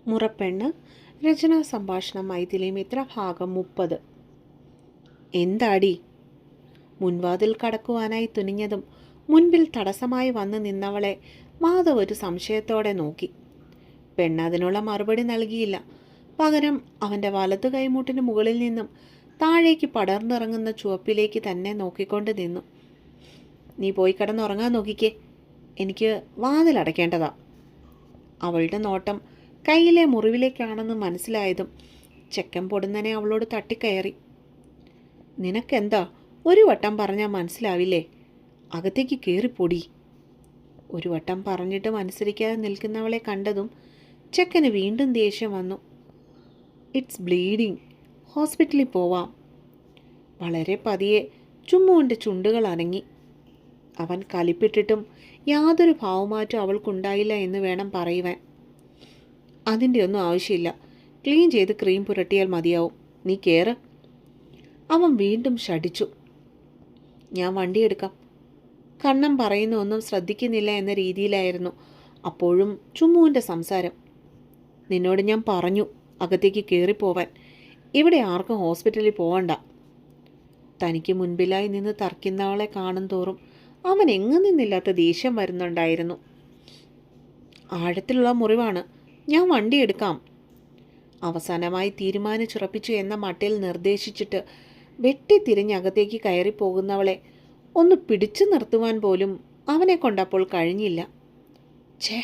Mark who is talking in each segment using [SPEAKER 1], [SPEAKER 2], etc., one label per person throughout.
[SPEAKER 1] മുറപ്പെണ്ണ്. രചനാ സംഭാഷണം മൈഥിലി മിത്ര. ഭാഗം 30. എന്താടി? മുൻവാതിൽ കടക്കുവാനായി തുനിഞ്ഞതും മുൻപിൽ തടസ്സമായി വന്നു നിന്നവളെ മാധവ് ഒരു സംശയത്തോടെ നോക്കി. പെണ്ണതിനുള്ള മറുപടി നൽകിയില്ല. പകരം അവൻ്റെ വലതു കൈമുട്ടിന് മുകളിൽ നിന്നും താഴേക്ക് പടർന്നിറങ്ങുന്ന ചുവപ്പിലേക്ക് തന്നെ നോക്കിക്കൊണ്ട് നിന്നു. നീ പോയി കിടന്നുറങ്ങാൻ നോക്കിക്കേ, എനിക്ക് വാതിലടയ്ക്കേണ്ടതാ. അവളുടെ നോട്ടം കയ്യിലെ മുറിവിലേക്കാണെന്ന് മനസ്സിലായതും ചെക്കൻ പൊടുന്നനെ അവളോട് തട്ടിക്കയറി. നിനക്കെന്താ, ഒരു വട്ടം പറഞ്ഞാൽ മനസ്സിലാവില്ലേ? അകത്തേക്ക് കയറിപ്പൊടി. ഒരു വട്ടം പറഞ്ഞിട്ടും അനുസരിക്കാതെ നിൽക്കുന്നവളെ കണ്ടതും ചെക്കന് വീണ്ടും ദേഷ്യം വന്നു. ഇറ്റ്സ് ബ്ലീഡിങ്, ഹോസ്പിറ്റലിൽ പോവാം. വളരെ പതിയെ ചുമ്മുവിൻ്റെ ചുണ്ടുകൾ അനങ്ങി. അവൻ കലിപ്പിട്ടിട്ടും യാതൊരു ഭാവമാറ്റം അവൾക്കുണ്ടായില്ല എന്ന് വേണം പറയുവാൻ. അതിൻ്റെ ഒന്നും ആവശ്യമില്ല, ക്ലീൻ ചെയ്ത് ക്രീം പുരട്ടിയാൽ മതിയാവും. നീ കയറ്. അവൻ വീണ്ടും ശഠിച്ചു. ഞാൻ വണ്ടിയെടുക്കാം. കണ്ണൻ പറയുന്ന ഒന്നും ശ്രദ്ധിക്കുന്നില്ല എന്ന രീതിയിലായിരുന്നു അപ്പോഴും ചുമ്മുവിൻ്റെ സംസാരം. നിന്നോട് ഞാൻ പറഞ്ഞു അകത്തേക്ക് കയറിപ്പോവാൻ. ഇവിടെ ആർക്കും ഹോസ്പിറ്റലിൽ പോകണ്ട. തനിക്ക് മുൻപിലായി നിന്ന് തർക്കുന്നവളെ കാണും തോറും അവൻ എങ്ങും നിന്നില്ലാത്ത ദേഷ്യം വരുന്നുണ്ടായിരുന്നു. ആഴത്തിലുള്ള മുറിവാണ്, ഞാൻ വണ്ടിയെടുക്കാം. അവസാനമായി തീരുമാനിച്ചുറപ്പിച്ചു എന്ന മട്ടിൽ നിർദ്ദേശിച്ചിട്ട് വെട്ടിത്തിരിഞ്ഞകത്തേക്ക് കയറിപ്പോകുന്നവളെ ഒന്ന് പിടിച്ചു നിർത്തുവാൻ പോലും അവനെ കൊണ്ടപ്പോൾ കഴിഞ്ഞില്ല. ഛേ!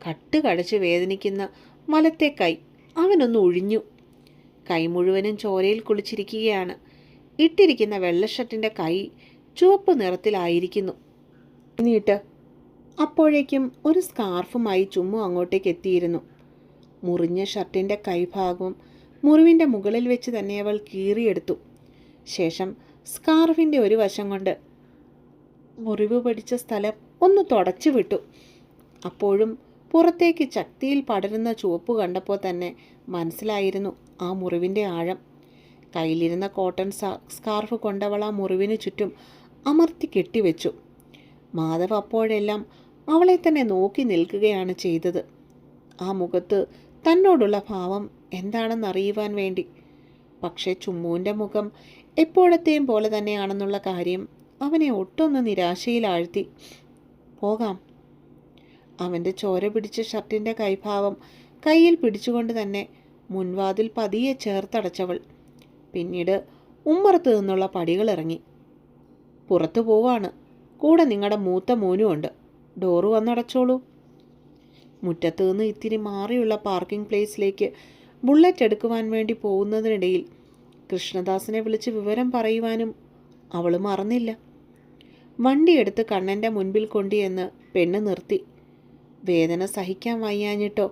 [SPEAKER 1] കട്ടുകടച്ച് വേദനിക്കുന്ന മലത്തെ കൈ അവനൊന്ന് ഒഴിഞ്ഞു. കൈ മുഴുവനും ചോരയിൽ കുളിച്ചിരിക്കുകയാണ്. ഇട്ടിരിക്കുന്ന വെള്ള ഷർട്ടിൻ്റെ കൈ ചുവപ്പ് നിറത്തിലായിരിക്കുന്നു. നീട്ട്. അപ്പോഴേക്കും ഒരു സ്കാർഫുമായി ചുമ്മു അങ്ങോട്ടേക്ക് എത്തിയിരുന്നു. മുറിഞ്ഞ ഷർട്ടിൻ്റെ കൈഭാഗം മുറിവിൻ്റെ മുകളിൽ വെച്ച് തന്നെ അവൾ കീറിയെടുത്തു. ശേഷം സ്കാർഫിൻ്റെ ഒരു വശം കൊണ്ട് മുറിവ് പിടിച്ച സ്ഥലം ഒന്ന് തുടച്ചു വിട്ടു. അപ്പോഴും പുറത്തേക്ക് ശക്തിയിൽ പടരുന്ന ചുവപ്പ് കണ്ടപ്പോൾ തന്നെ മനസ്സിലായിരുന്നു ആ മുറിവിൻ്റെ ആഴം. കയ്യിലിരുന്ന കോട്ടൺ സ്കാർഫ് കൊണ്ടവൾ ആ മുറിവിന് ചുറ്റും അമർത്തി കെട്ടിവെച്ചു. മാധവ് അപ്പോഴെല്ലാം അവളെ തന്നെ നോക്കി നിൽക്കുകയാണ് ചെയ്തത്. ആ മുഖത്ത് തന്നോടുള്ള ഭാവം എന്താണെന്നറിയുവാൻ വേണ്ടി. പക്ഷേ ചുമ്മുവിൻ്റെ മുഖം എപ്പോഴത്തെയും പോലെ തന്നെയാണെന്നുള്ള കാര്യം അവനെ ഒട്ടൊന്ന് നിരാശയിലാഴ്ത്തി. പോകാം. അവൻ്റെ ചോര പിടിച്ച ഷർട്ടിൻ്റെ കൈഭാവം കയ്യിൽ പിടിച്ചുകൊണ്ട് തന്നെ മുൻവാതിൽ പതിയെ ചേർത്തടച്ചവൾ പിന്നീട് ഉമ്മറത്ത് നിന്നുള്ള പടികളിറങ്ങി. പുറത്തു പോവാണ്, കൂടെ നിങ്ങളുടെ മൂത്ത മോനും ഉണ്ട്. ഡോറ് വന്നടച്ചോളൂ. മുറ്റത്ത് നിന്ന് ഇത്തിരി മാറിയുള്ള പാർക്കിംഗ് പ്ലേസിലേക്ക് ബുള്ളറ്റ് എടുക്കുവാൻ വേണ്ടി പോകുന്നതിനിടയിൽ കൃഷ്ണദാസിനെ വിളിച്ച് വിവരം പറയുവാനും അവൾ മറന്നില്ല. വണ്ടിയെടുത്ത് കണ്ണൻ്റെ മുൻപിൽ കൊണ്ടുവന്ന് പെണ്ണ് നിർത്തി. വേദന സഹിക്കാൻ വയ്യാഞ്ഞിട്ടോ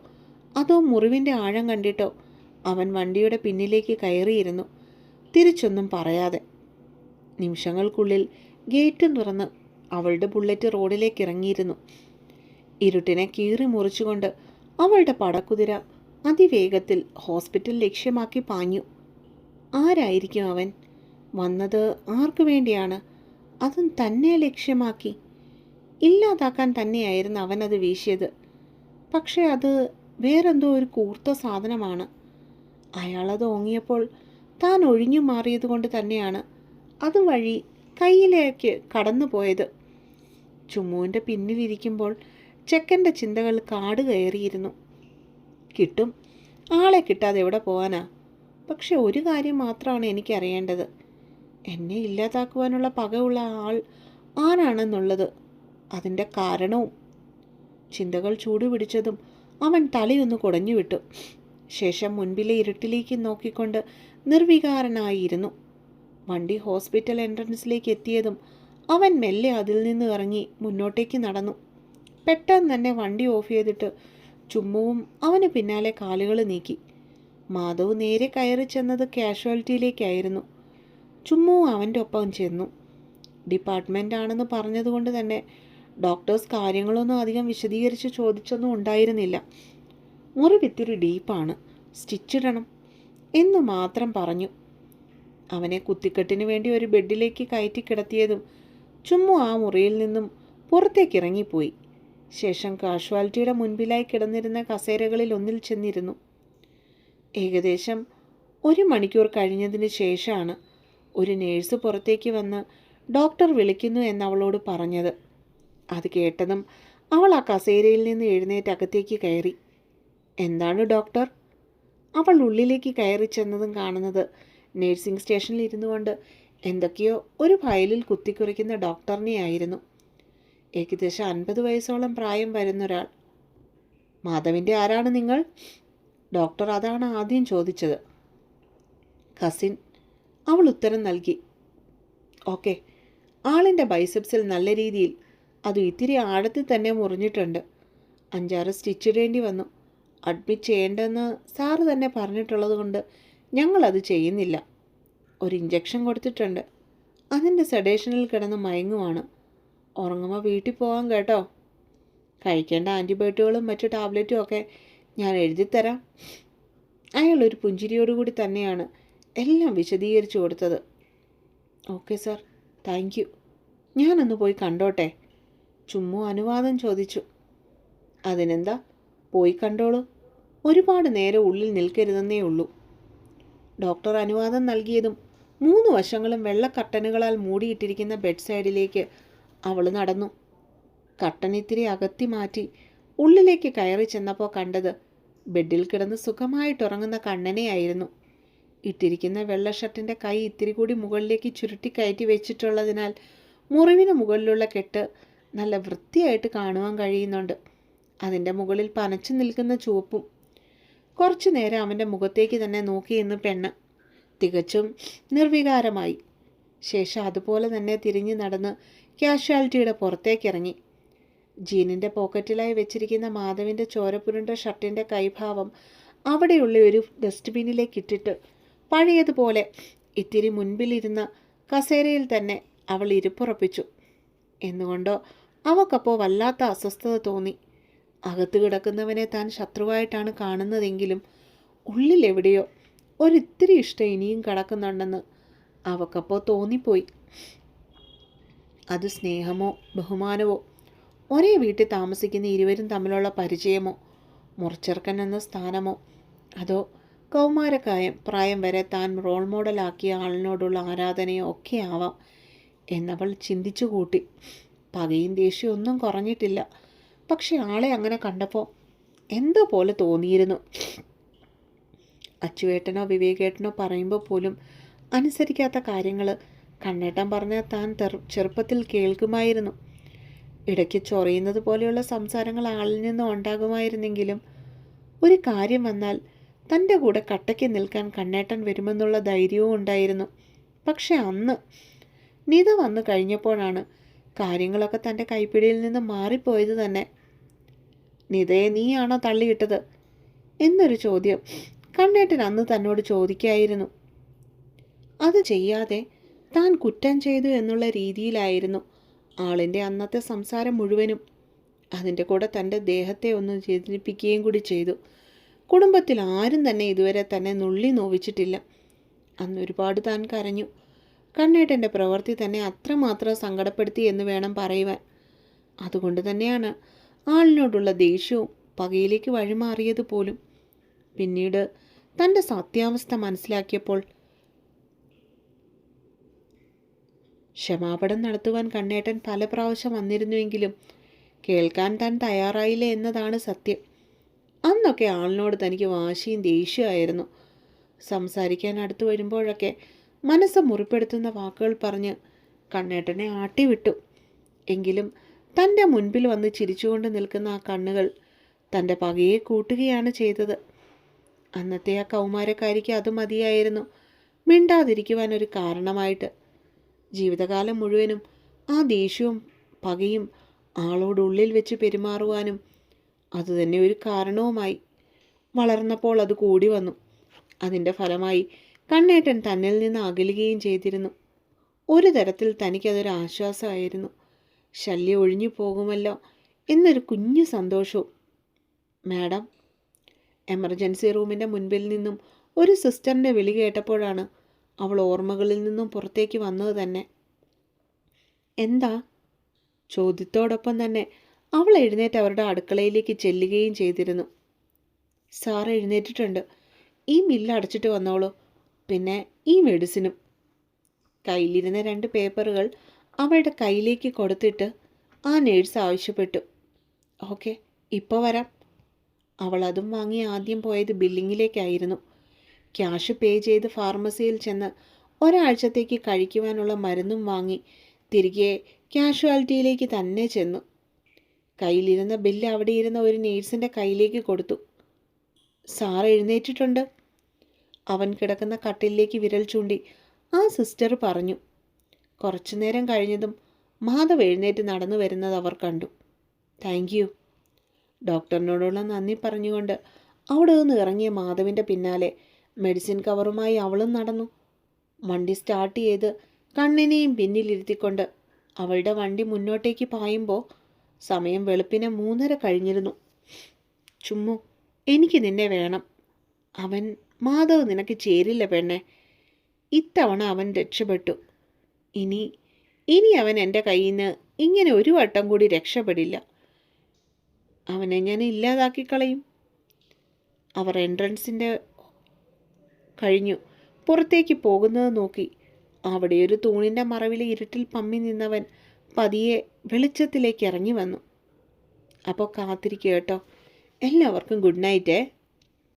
[SPEAKER 1] അതോ മുറിവിൻ്റെ ആഴം കണ്ടിട്ടോ അവൻ വണ്ടിയുടെ പിന്നിലേക്ക് കയറിയിരുന്നു, തിരിച്ചൊന്നും പറയാതെ. നിമിഷങ്ങൾക്കുള്ളിൽ ഗേറ്റും തുറന്ന് അവളുടെ ബുള്ളറ്റ് റോഡിലേക്ക് ഇറങ്ങിയിരുന്നു. ഇരുട്ടിനെ കീറി മുറിച്ചുകൊണ്ട് അവളുടെ പടക്കുതിര അതിവേഗത്തിൽ ഹോസ്പിറ്റൽ ലക്ഷ്യമാക്കി പാഞ്ഞു. ആരായിരിക്കും അവൻ? വന്നത് ആർക്കു വേണ്ടിയാണ്? അതും തന്നെ ലക്ഷ്യമാക്കി. ഇല്ലാതാക്കാൻ തന്നെയായിരുന്നു അവനത് വീശിയത്. പക്ഷേ അത് വേറെന്തോ ഒരു കൂർത്ത സാധനമാണ്. അയാളത് ഓങ്ങിയപ്പോൾ താൻ ഒഴിഞ്ഞു മാറിയതുകൊണ്ട് തന്നെയാണ് അതുവഴി കയ്യിലേക്ക് കടന്നു പോയത്. ചുമ്മുവിൻ്റെ പിന്നിലിരിക്കുമ്പോൾ ചെക്കൻ്റെ ചിന്തകൾ കാട് കയറിയിരുന്നു. കിട്ടും, ആളെ കിട്ടാതെ എവിടെ പോകാനാ? പക്ഷെ ഒരു കാര്യം മാത്രമാണ് എനിക്കറിയേണ്ടത്. എന്നെ ഇല്ലാതാക്കുവാനുള്ള പകയുള്ള ആൾ ആരാണെന്നുള്ളത്, അതിൻ്റെ കാരണവും. ചിന്തകൾ ചൂടുപിടിച്ചതും അവൻ തലയൊന്ന് കുടഞ്ഞു വിട്ടു. ശേഷം മുൻപിലെ ഇരുട്ടിലേക്ക് നോക്കിക്കൊണ്ട് നിർവികാരനായിരുന്നു. വണ്ടി ഹോസ്പിറ്റൽ എൻട്രൻസിലേക്ക് എത്തിയതും അവൻ മെല്ലെ അതിൽ നിന്ന് ഇറങ്ങി മുന്നോട്ടേക്ക് നടന്നു. പെട്ടെന്ന് തന്നെ വണ്ടി ഓഫ് ചെയ്തിട്ട് ചുമ്മുവും അവന് പിന്നാലെ കാലുകൾ നീക്കി. മാധവ് നേരെ കയറി ചെന്നത് കാഷ്വാലിറ്റിയിലേക്കായിരുന്നു. ചുമ്മുവും അവൻ്റെ ഒപ്പം ചെന്നു. ഡിപ്പാർട്ട്മെൻ്റ് ആണെന്ന് പറഞ്ഞതുകൊണ്ട് തന്നെ ഡോക്ടേഴ്സ് കാര്യങ്ങളൊന്നും അധികം വിശദീകരിച്ച് ചോദിച്ചൊന്നും ഉണ്ടായിരുന്നില്ല. മുറിവിത്തിരി ഡീപ്പാണ്, സ്റ്റിച്ചിടണം എന്ന് മാത്രം പറഞ്ഞു. അവനെ കുത്തിക്കെട്ടിന് വേണ്ടി ഒരു ബെഡിലേക്ക് കയറ്റി കിടത്തിയതും ചുമ്മു ആ മുറിയിൽ നിന്നും പുറത്തേക്കിറങ്ങിപ്പോയി. ശേഷം കാഷ്വാലിറ്റിയുടെ മുൻപിലായി കിടന്നിരുന്ന കസേരകളിൽ ഒന്നിൽ ചെന്നിരുന്നു. ഏകദേശം 1 മണിക്കൂർ കഴിഞ്ഞതിന് ശേഷമാണ് ഒരു നേഴ്സ് പുറത്തേക്ക് വന്ന് ഡോക്ടർ വിളിക്കുന്നു എന്നവളോട് പറഞ്ഞത്. അത് കേട്ടതും അവൾ ആ കസേരയിൽ നിന്ന് എഴുന്നേറ്റ് അകത്തേക്ക് കയറി. എന്താണ് ഡോക്ടർ? അവൾ ഉള്ളിലേക്ക് കയറി ചെന്നതും കാണുന്നത് നേഴ്സിംഗ് സ്റ്റേഷനിൽ ഇരുന്നു കൊണ്ട് എന്തൊക്കെയോ ഒരു ഫയലിൽ കുത്തിക്കുറിക്കുന്ന ഡോക്ടറിനെയായിരുന്നു. ഏകദേശം 50 വയസ്സോളം പ്രായം വരുന്നൊരാൾ. മാധവിൻ്റെ ആരാണ് നിങ്ങൾ? ഡോക്ടർ അതാണ് ആദ്യം ചോദിച്ചത്. കസിൻ, അവൾ ഉത്തരം നൽകി. ഓക്കെ. ആളിൻ്റെ ബൈസെപ്സിൽ നല്ല രീതിയിൽ, അതും ഇത്തിരി ആഴത്തിൽ തന്നെ മുറിഞ്ഞിട്ടുണ്ട്. 5-6 സ്റ്റിച്ച് ഇടേണ്ടി വന്നു. അഡ്മിറ്റ് ചെയ്യേണ്ടെന്ന് സാറ് തന്നെ പറഞ്ഞിട്ടുള്ളത് കൊണ്ട് ഞങ്ങളത് ചെയ്യുന്നില്ല. ഒരു ഇഞ്ചക്ഷൻ കൊടുത്തിട്ടുണ്ട്. അതിൻ്റെ സെഡേഷനിൽ കിടന്ന് മയങ്ങുവാണ്. ഉറങ്ങുമ്പോൾ വീട്ടിൽ പോകാം കേട്ടോ. കഴിക്കേണ്ട ആൻറ്റിബയോട്ടിക്കുകളും മറ്റു ടാബ്ലറ്റും ഒക്കെ ഞാൻ എഴുതിത്തരാം. അയാൾ ഒരു പുഞ്ചിരിയോടുകൂടി തന്നെയാണ് എല്ലാം വിശദീകരിച്ചു കൊടുത്തത്. Okay sir, thank you. ഞാനൊന്ന് പോയി കണ്ടോട്ടെ? ചുമ്മാ അനുവാദം ചോദിച്ചു. അതിനെന്താ, പോയി കണ്ടോളൂ. ഒരുപാട് നേരം ഉള്ളിൽ നിൽക്കരുതെന്നേ ഉള്ളൂ. ഡോക്ടർ അനുവാദം നൽകിയതും 3 വശങ്ങളും വെള്ള കർട്ടനുകളാൽ മൂടിയിട്ടിരിക്കുന്ന ബെഡ് സൈഡിലേക്ക് അവൾ നടന്നു. കർട്ടൻ ഇത്തിരി അകത്തി മാറ്റി ഉള്ളിലേക്ക് കയറി ചെന്നപ്പോൾ കണ്ടത് ബെഡിൽ കിടന്ന് സുഖമായിട്ടുറങ്ങുന്ന കണ്ണനെയായിരുന്നു. ഇട്ടിരിക്കുന്ന വെള്ള ഷർട്ടിൻ്റെ കൈ ഇത്തിരി കൂടി മുകളിലേക്ക് ചുരുട്ടി കയറ്റി വെച്ചിട്ടുള്ളതിനാൽ മുറിവിന് മുകളിലുള്ള കെട്ട് നല്ല വൃത്തിയായിട്ട് കാണുവാൻ കഴിയുന്നുണ്ട്. അതിൻ്റെ മുകളിൽ പനച്ചു നിൽക്കുന്ന ചുവപ്പും. കുറച്ചു നേരം അവൻ്റെ മുഖത്തേക്ക് തന്നെ നോക്കിയെന്ന് പെണ്ണ് തികച്ചും നിർവികാരമായി. ശേഷം അതുപോലെ തന്നെ തിരിഞ്ഞു നടന്ന് കാഷ്വാലിറ്റിയുടെ പുറത്തേക്കിറങ്ങി. ജീനിൻ്റെ പോക്കറ്റിലായി വെച്ചിരിക്കുന്ന മാധവിൻ്റെ ചോരപ്പുരുണ്ട ഷർട്ടിൻ്റെ കൈഭാവം അവിടെയുള്ള ഒരു ഡസ്റ്റ്ബിന്നിലേക്ക് ഇട്ടിട്ട് പഴയതുപോലെ ഇത്തിരി മുൻപിലിരുന്ന കസേരയിൽ തന്നെ അവൾ ഇരിപ്പുറപ്പിച്ചു. എന്നുകൊണ്ടോ അവൾക്കപ്പോൾ വല്ലാത്ത അസ്വസ്ഥത തോന്നി. അകത്ത് കിടക്കുന്നവനെ താൻ ശത്രുവായിട്ടാണ് കാണുന്നതെങ്കിലും ഉള്ളിലെവിടെയോ ഒരിത്തിരി ഇഷ്ടം ഇനിയും കിടക്കുന്നുണ്ടെന്ന് അവൾക്കപ്പോൾ തോന്നിപ്പോയി. അത് സ്നേഹമോ ബഹുമാനമോ, ഒരേ വീട്ടിൽ താമസിക്കുന്ന ഇരുവരും തമ്മിലുള്ള പരിചയമോ, മുറിച്ചെറുക്കൻ എന്ന സ്ഥാനമോ, അതോ പ്രായം വരെ താൻ റോൾ മോഡലാക്കിയ ആളിനോടുള്ള ആരാധനയോ ഒക്കെ ആവാം എന്നവൾ ചിന്തിച്ചു കൂട്ടി. പകയും ദേഷ്യവും ഒന്നും കുറഞ്ഞിട്ടില്ല. പക്ഷെ ആളെ അങ്ങനെ കണ്ടപ്പോൾ എന്തോ പോലെ തോന്നിയിരുന്നു. അച്ചുവേട്ടനോ വിവേകേട്ടനോ പറയുമ്പോൾ പോലും അനുസരിക്കാത്ത കാര്യങ്ങൾ കണ്ണേട്ടൻ പറഞ്ഞാൽ താൻ ചെറുപ്പത്തിൽ കേൾക്കുമായിരുന്നു. ഇടയ്ക്ക് ചൊറിയുന്നത് പോലെയുള്ള സംസാരങ്ങൾ ആളിൽ നിന്നും ഉണ്ടാകുമായിരുന്നെങ്കിലും ഒരു കാര്യം വന്നാൽ തൻ്റെ കൂടെ കട്ടയ്ക്ക് നിൽക്കാൻ കണ്ണേട്ടൻ വരുമെന്നുള്ള ധൈര്യവും ഉണ്ടായിരുന്നു. പക്ഷെ അന്ന് നിത വന്നു കഴിഞ്ഞപ്പോഴാണ് കാര്യങ്ങളൊക്കെ തൻ്റെ കൈപ്പിടിയിൽ നിന്ന് മാറിപ്പോയത് തന്നെ. നിതയെ നീയാണോ തള്ളിയിട്ടത് എന്നൊരു ചോദ്യം കണ്ണേട്ടൻ അന്ന് തന്നോട് ചോദിക്കായിരുന്നു. അത് ചെയ്യാതെ താൻ കുറ്റം ചെയ്തു എന്നുള്ള രീതിയിലായിരുന്നു ആളിൻ്റെ അന്നത്തെ സംസാരം മുഴുവനും. അതിൻ്റെ കൂടെ തൻ്റെ ദേഹത്തെ ഒന്ന് വേദനിപ്പിക്കുകയും കൂടി ചെയ്തു. കുടുംബത്തിൽ ആരും തന്നെ ഇതുവരെ തന്നെ നുള്ളി നോവിച്ചിട്ടില്ല. അന്ന് ഒരുപാട് താൻ കരഞ്ഞു. കണ്ണേട്ടൻ്റെ പ്രവൃത്തി തന്നെ അത്രമാത്രം സങ്കടപ്പെടുത്തി എന്ന് വേണം പറയുവാൻ. അതുകൊണ്ട് തന്നെയാണ് ആളിനോടുള്ള ദേഷ്യവും പകയിലേക്ക് വഴിമാറിയതുപോലും. പിന്നീട് തൻ്റെ സത്യാവസ്ഥ മനസ്സിലാക്കിയപ്പോൾ ക്ഷമാപണം നടത്തുവാൻ കണ്ണേട്ടൻ പല പ്രാവശ്യം വന്നിരുന്നുവെങ്കിലും കേൾക്കാൻ താൻ തയ്യാറായില്ല എന്നതാണ് സത്യം. അന്നൊക്കെ ആളിനോട് തനിക്ക് വാശിയും ദേഷ്യമായിരുന്നു. സംസാരിക്കാൻ അടുത്തു വരുമ്പോഴൊക്കെ മനസ്സ് മുറിപ്പെടുത്തുന്ന വാക്കുകൾ പറഞ്ഞ് കണ്ണേട്ടനെ ആട്ടിവിട്ടു. എങ്കിലും തൻ്റെ മുൻപിൽ വന്ന് ചിരിച്ചുകൊണ്ട് നിൽക്കുന്ന ആ കണ്ണുകൾ തൻ്റെ പകയെ കൂട്ടുകയാണ് ചെയ്തത്. അന്നത്തെ ആ കൗമാരക്കാരിക്ക് അത് മതിയായിരുന്നു മിണ്ടാതിരിക്കുവാൻ ഒരു കാരണമായിട്ട്. ജീവിതകാലം മുഴുവനും ആ ദേഷ്യവും പകയും ആളോട് ഉള്ളിൽ വെച്ച് പെരുമാറുവാനും അതുതന്നെ ഒരു കാരണവുമായി. വളർന്നപ്പോൾ അത് കൂടി വന്നു. അതിൻ്റെ ഫലമായി കണ്ണേട്ടൻ തന്നിൽ നിന്ന് അകലുകയും ചെയ്തിരുന്നു. ഒരു തരത്തിൽ തനിക്കതൊരു ആശ്വാസമായിരുന്നു. ശല്യം ഒഴിഞ്ഞു പോകുമല്ലോ എന്നൊരു കുഞ്ഞു സന്തോഷവും. മാഡം, എമർജൻസി റൂമിൻ്റെ മുൻപിൽ നിന്നും ഒരു സിസ്റ്ററിൻ്റെ വിളി കേട്ടപ്പോഴാണ് അവൾ ഓർമ്മകളിൽ നിന്നും പുറത്തേക്ക് വന്നത് തന്നെ. എന്താ? ചോദ്യത്തോടൊപ്പം തന്നെ അവൾ എഴുന്നേറ്റ് അവരുടെ അടുക്കളയിലേക്ക് ചെല്ലുകയും ചെയ്തിരുന്നു. സാർ എഴുന്നേറ്റിട്ടുണ്ട്. ഈ ബില്ല് അടച്ചിട്ട് വന്നോളൂ, പിന്നെ ഈ മെഡിസിനും. കയ്യിലിരുന്ന 2 പേപ്പറുകൾ അവളുടെ കയ്യിലേക്ക് കൊടുത്തിട്ട് ആ നേഴ്സ് ആവശ്യപ്പെട്ടു. ഓക്കെ, ഇപ്പോൾ വരാം. അവൾ അതും വാങ്ങി ആദ്യം പോയത് ബില്ലിങ്ങിലേക്കായിരുന്നു. ക്യാഷ് പേ ചെയ്ത് ഫാർമസിയിൽ ചെന്ന് ഒരാഴ്ചത്തേക്ക് കഴിക്കുവാനുള്ള മരുന്നും വാങ്ങി തിരികെ കാഷ്വാലിറ്റിയിലേക്ക് തന്നെ ചെന്നു. കയ്യിലിരുന്ന ബില്ല് അവിടെ ഇരുന്ന ഒരു നേഴ്സിൻ്റെ കയ്യിലേക്ക് കൊടുത്തു. സാർ എഴുന്നേറ്റിട്ടുണ്ട്. അവൻ കിടക്കുന്ന കട്ടിലേക്ക് വിരൽ ചൂണ്ടി ആ സിസ്റ്റർ പറഞ്ഞു. കുറച്ചു നേരം കഴിഞ്ഞതും മാധവ് എഴുന്നേറ്റ് നടന്നു വരുന്നത് അവർ കണ്ടു. Thank you. ഡോക്ടറിനോടുള്ള നന്ദി പറഞ്ഞുകൊണ്ട് അവിടെ നിന്ന് ഇറങ്ങിയ മാധവിൻ്റെ പിന്നാലെ മെഡിസിൻ കവറുമായി അവളും നടന്നു. വണ്ടി സ്റ്റാർട്ട് ചെയ്ത് കണ്ണിനെയും പിന്നിലിരുത്തിക്കൊണ്ട് അവളുടെ വണ്ടി മുന്നോട്ടേക്ക് പായുമ്പോൾ സമയം വെളുപ്പിനെ 3:30 കഴിഞ്ഞിരുന്നു. ചുമ്മു, എനിക്ക് നിന്നെ വേണം. അവൻ മാധവ് നിനക്ക് ചേരില്ല പെണ്ണെ. ഇത്തവണ അവൻ രക്ഷപ്പെട്ടു. ഇനി അവൻ എൻ്റെ കയ്യിൽ നിന്ന് ഇങ്ങനെ ഒരു വട്ടം കൂടി രക്ഷപ്പെടില്ല. അവനെ ഞാൻ ഇല്ലാതാക്കി കളയും. അവർ എൻട്രൻസിൻ്റെ കഴിഞ്ഞു പുറത്തേക്ക് പോകുന്നത് നോക്കി അവിടെ ഒരു തൂണിൻ്റെ മറവിലെ ഇരുട്ടിൽ പമ്മി നിന്നവൻ പതിയെ വെളിച്ചത്തിലേക്ക് ഇറങ്ങി വന്നു. അപ്പോൾ കാത്തിരിക്കുക കേട്ടോ. എല്ലാവർക്കും ഗുഡ് നൈറ്റേ.